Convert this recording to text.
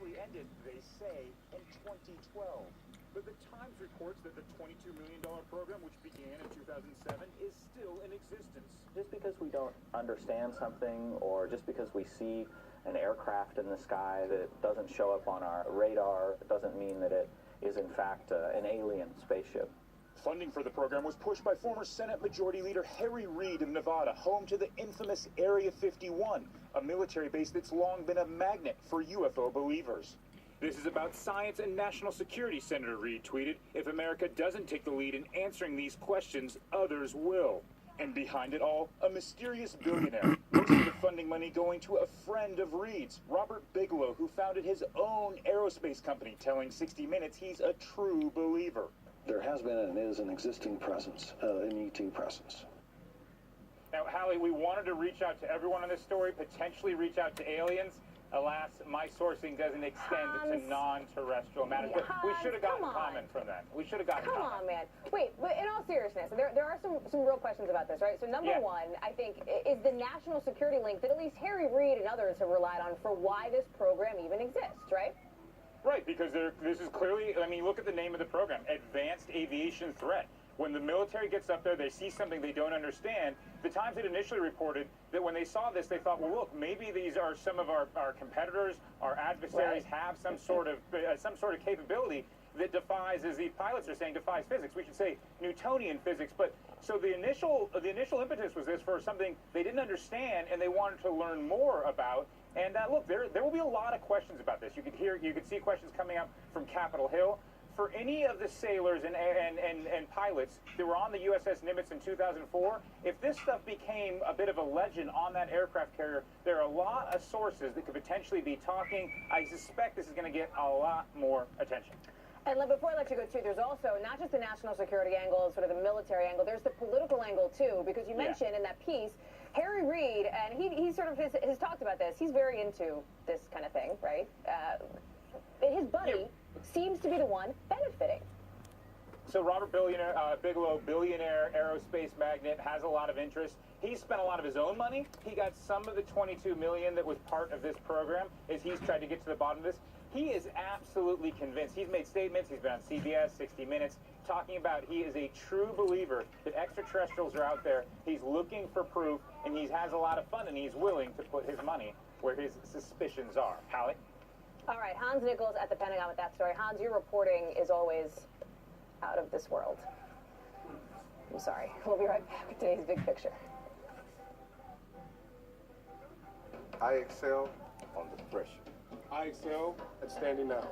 officially ended, they say, in 2012. But the Times reports that the $22 million program, which began in 2007, is still in existence. Just because we don't understand something, or just because we see an aircraft in the sky that doesn't show up on our radar, doesn't mean that it is in fact an alien spaceship. Funding for the program was pushed by former Senate Majority Leader Harry Reid of Nevada, home to the infamous Area 51, a military base that's long been a magnet for UFO believers. This is about science and national security, Senator Reid tweeted. If America doesn't take the lead in answering these questions, others will. And behind it all, a mysterious billionaire. Most of the funding money going to a friend of Reid's, Robert Bigelow, who founded his own aerospace company, telling 60 Minutes he's a true believer. There has been and is an existing presence, an ET presence. Now, Hallie, we wanted to reach out to everyone on this story, potentially reach out to aliens. Alas, my sourcing doesn't extend to non-terrestrial matters. But we should have gotten a comment from them. We should have gotten a comment. Come on, man. Wait, but in all seriousness, there are some real questions about this, right? So number one, I think, is the national security link that at least Harry Reid and others have relied on for why this program even exists, right? Right, because this is clearly, I mean, look at the name of the program, Advanced Aviation Threat. When the military gets up there, they see something they don't understand. The Times had initially reported that when they saw this, they thought, well, look, maybe these are some of our competitors, our adversaries have some sort of capability that defies, as the pilots are saying, defies physics. We should say Newtonian physics. But so the initial impetus was this for something they didn't understand and they wanted to learn more about. And look, there will be a lot of questions about this. You could see questions coming up from Capitol Hill. For any of the sailors and pilots that were on the USS Nimitz in 2004, if this stuff became a bit of a legend on that aircraft carrier, there are a lot of sources that could potentially be talking. I suspect this is going to get a lot more attention. And before I let you go, too, there's also not just the national security angle, sort of the military angle, there's the political angle, too, because you mentioned in that piece, Harry Reid, and he sort of has talked about this, he's very into this kind of thing, right? His buddy seems to be the one benefiting. So Robert Bigelow, billionaire aerospace magnate, has a lot of interest. He's spent a lot of his own money. He got some of the $22 million that was part of this program as he's tried to get to the bottom of this. He is absolutely convinced. He's made statements. He's been on CBS, 60 Minutes, talking about he is a true believer that extraterrestrials are out there. He's looking for proof, and he has a lot of fun, and he's willing to put his money where his suspicions are. Hallie? All right, Hans Nichols at the Pentagon with that story. Hans, your reporting is always out of this world. I'm sorry. We'll be right back with today's big picture. I excel on the pressure. I excel at standing out.